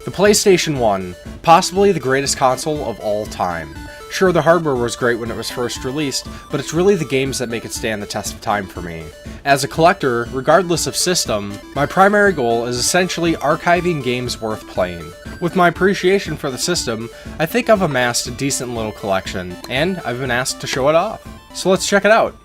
The PlayStation 1, possibly the greatest console of all time. Sure, the hardware was great when it was first released, but it's really the games that make it stand the test of time for me. As a collector, regardless of system, my primary goal is essentially archiving games worth playing. With my appreciation for the system, I think I've amassed a decent little collection, and I've been asked to show it off. So let's check it out.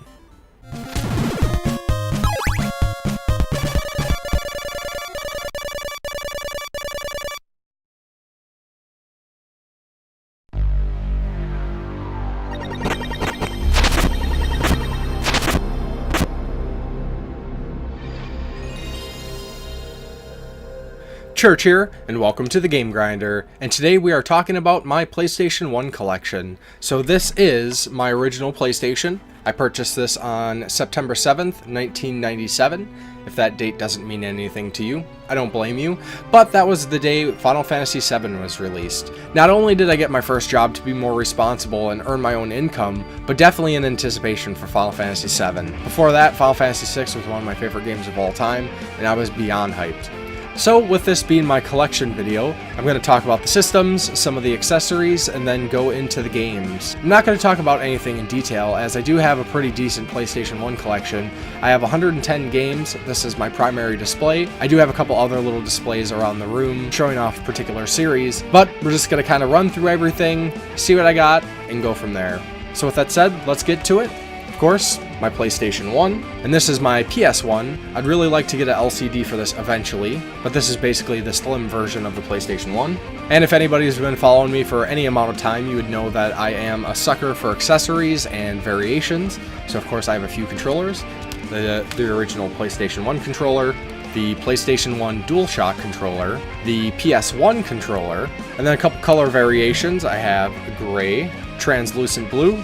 Church here, and welcome to the Game Grinder, and today we are talking about my PlayStation 1 collection. So this is my original PlayStation. I purchased this on September 7th, 1997. If that date doesn't mean anything to you, I don't blame you, but that was the day Final Fantasy VII was released. Not only did I get my first job to be more responsible and earn my own income, but definitely in anticipation for Final Fantasy VII. Before that, Final Fantasy VI was one of my favorite games of all time, and I was beyond hyped. So with this being my collection video, I'm going to talk about the systems, some of the accessories, and then go into the games. I'm not going to talk about anything in detail, as I do have a pretty decent PlayStation 1 collection. I have 110 games. This is my primary display. I do have a couple other little displays around the room showing off particular series, but we're just going to kind of run through everything, see what I got, and go from there. So with that said, let's get to it. Of course, my PlayStation 1, and this is my PS1. I'd really like to get an LCD for this eventually, but this is basically the slim version of the PlayStation 1. And if anybody's been following me for any amount of time, you would know that I am a sucker for accessories and variations. So of course I have a few controllers. The original PlayStation 1 controller, the PlayStation 1 DualShock controller, the PS1 controller, and then a couple color variations. I have gray, translucent blue,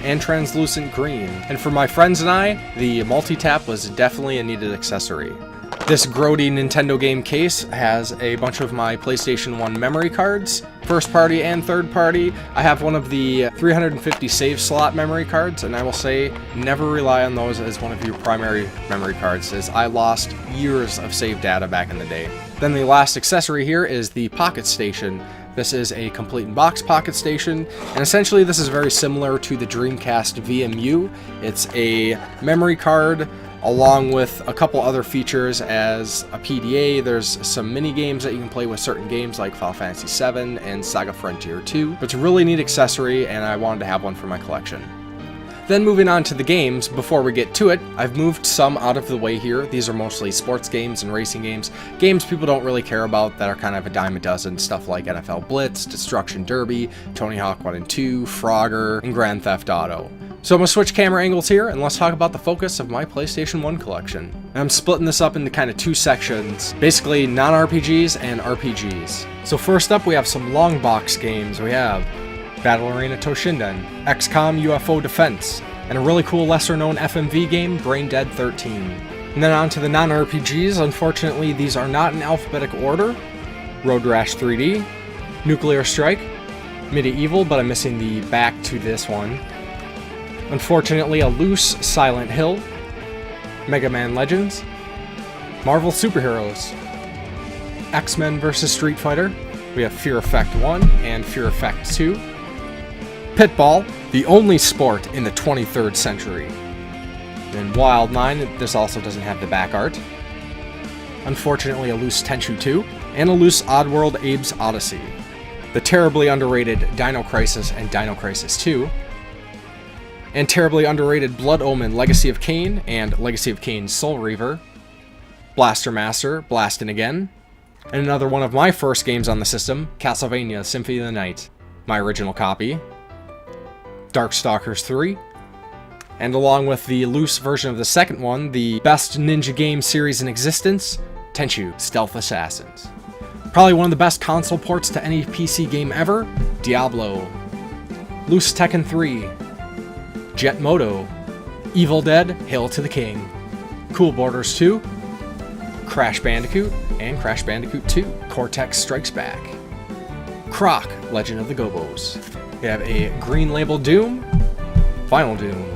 and translucent green. And for my friends and I, the multi-tap was definitely a needed accessory. This grody Nintendo game case has a bunch of my PlayStation 1 memory cards, first party and third party. I have one of the 350 save slot memory cards, and I will say never rely on those as one of your primary memory cards, as I lost years of save data back in the day. Then the last accessory here is the Pocket Station. This is a complete in-box Pocket Station, and essentially this is very similar to the Dreamcast VMU. It's a memory card along with a couple other features as a PDA. There's some mini games that you can play with certain games like Final Fantasy VII and Saga Frontier 2. But it's a really neat accessory, and I wanted to have one for my collection. Then moving on to the games, before we get to it, I've moved some out of the way here. These are mostly sports games and racing games. Games people don't really care about that are kind of a dime a dozen. Stuff like NFL Blitz, Destruction Derby, Tony Hawk 1 and 2, Frogger, and Grand Theft Auto. So I'm going to switch camera angles here, and let's talk about the focus of my PlayStation 1 collection. And I'm splitting this up into kind of two sections, basically non-RPGs and RPGs. So first up, we have some long box games. We have Battle Arena Toshinden, XCOM UFO Defense, and a really cool lesser-known FMV game, Brain Dead 13. And then on to the non-RPGs. Unfortunately, these are not in alphabetical order. Road Rash 3D, Nuclear Strike, Medieval, but I'm missing the back to this one. Unfortunately, a loose Silent Hill, Mega Man Legends, Marvel Superheroes, X-Men vs. Street Fighter. We have Fear Effect 1 and Fear Effect 2. Pitball, the only sport in the 23rd century. And Wild 9, this also doesn't have the back art. Unfortunately, a loose Tenchu 2, and a loose Oddworld Abe's Odyssey. The terribly underrated Dino Crisis and Dino Crisis 2. And terribly underrated Blood Omen Legacy of Kain and Legacy of Kain Soul Reaver. Blaster Master, Blastin' Again. And another one of my first games on the system, Castlevania Symphony of the Night, my original copy. Darkstalkers 3, and along with the loose version of the second one, the best ninja game series in existence, Tenchu Stealth Assassins. Probably one of the best console ports to any PC game ever, Diablo. Loose Tekken 3, Jet Moto, Evil Dead, Hail to the King, Cool Borders 2, Crash Bandicoot, and Crash Bandicoot 2, Cortex Strikes Back. Croc, Legend of the Gobos. We have a Green Label Doom, Final Doom.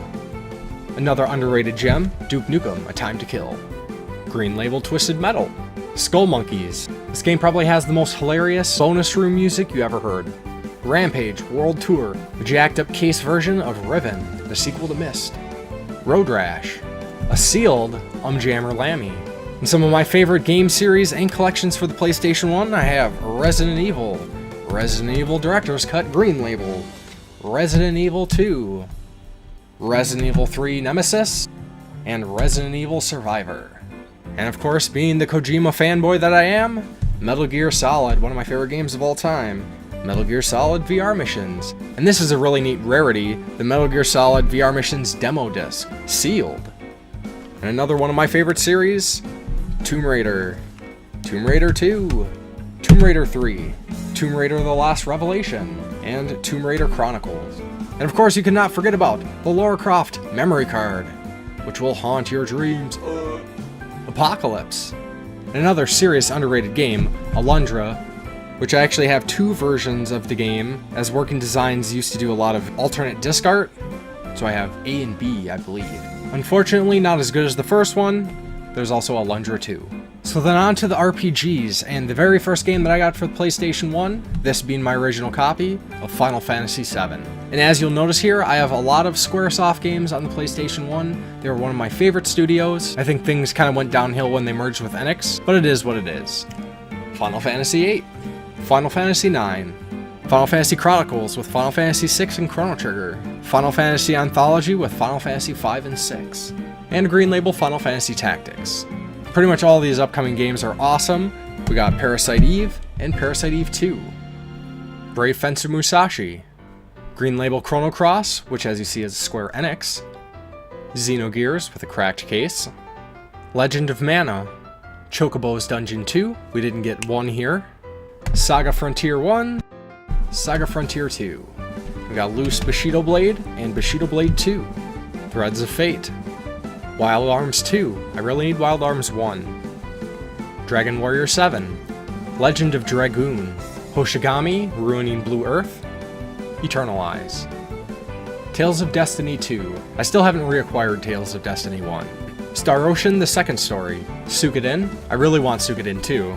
Another underrated gem, Duke Nukem, A Time to Kill. Green Label Twisted Metal, Skull Monkeys, This game probably has the most hilarious bonus room music you ever heard. Rampage World Tour, a jacked up case version of Riven, the sequel to Myst. Road Rash, a sealed Jammer Lammy. And some of my favorite game series and collections for the PlayStation 1, I have Resident Evil Director's Cut Green Label, Resident Evil 2, Resident Evil 3 Nemesis, and Resident Evil Survivor. And of course, being the Kojima fanboy that I am, Metal Gear Solid, one of my favorite games of all time. Metal Gear Solid VR Missions. And this is a really neat rarity, the Metal Gear Solid VR Missions demo disc, sealed. And another one of my favorite series, Tomb Raider, Tomb Raider 2, Tomb Raider 3, Tomb Raider The Last Revelation, and Tomb Raider Chronicles. And of course you cannot forget about the Lara Croft memory card, which will haunt your dreams. Apocalypse. And another serious underrated game, Alundra, which I actually have 2 versions of the game, as Working Designs used to do a lot of alternate disc art, so I have A and B, I believe. Unfortunately, not as good as the first one. There's also Alundra 2. So then on to the RPGs, and the very first game that I got for the PlayStation 1, this being my original copy of Final Fantasy VII. And as you'll notice here, I have a lot of Squaresoft games on the PlayStation 1. They were one of my favorite studios. I think things kind of went downhill when they merged with Enix, but it is what it is. Final Fantasy VIII, Final Fantasy IX, Final Fantasy Chronicles with Final Fantasy VI and Chrono Trigger, Final Fantasy Anthology with Final Fantasy V and VI, and Green Label Final Fantasy Tactics. Pretty much all of these upcoming games are awesome. We got Parasite Eve and Parasite Eve 2, Brave Fencer Musashi, Green Label Chrono Cross, which as you see is Square Enix, Xenogears with a cracked case, Legend of Mana, Chocobo's Dungeon 2, we didn't get 1 here, Saga Frontier 1, Saga Frontier 2. We got Loose Bushido Blade and Bushido Blade 2, Threads of Fate, Wild Arms 2, I really need Wild Arms 1, Dragon Warrior 7, Legend of Dragoon, Hoshigami Ruining Blue Earth, Eternal Eyes, Tales of Destiny 2, I still haven't reacquired Tales of Destiny 1, Star Ocean The Second Story, Suikoden, I really want Suikoden 2,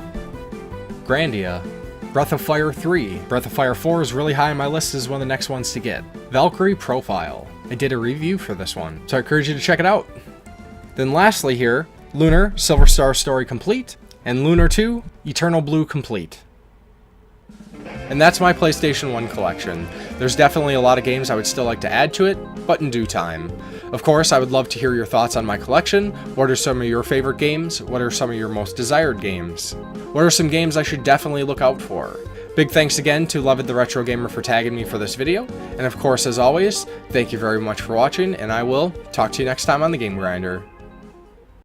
Grandia, Breath of Fire 3, Breath of Fire 4 is really high on my list as one of the next ones to get, Valkyrie Profile, I did a review for this one, so I encourage you to check it out. Then lastly here, Lunar Silver Star Story Complete, and Lunar 2 Eternal Blue Complete. And that's my PlayStation 1 collection. There's definitely a lot of games I would still like to add to it, but in due time. Of course, I would love to hear your thoughts on my collection. What are some of your favorite games? What are some of your most desired games? What are some games I should definitely look out for? Big thanks again to Levid the Retro Gamer for tagging me for this video. And of course, as always, thank you very much for watching, and I will talk to you next time on the Game Grinder.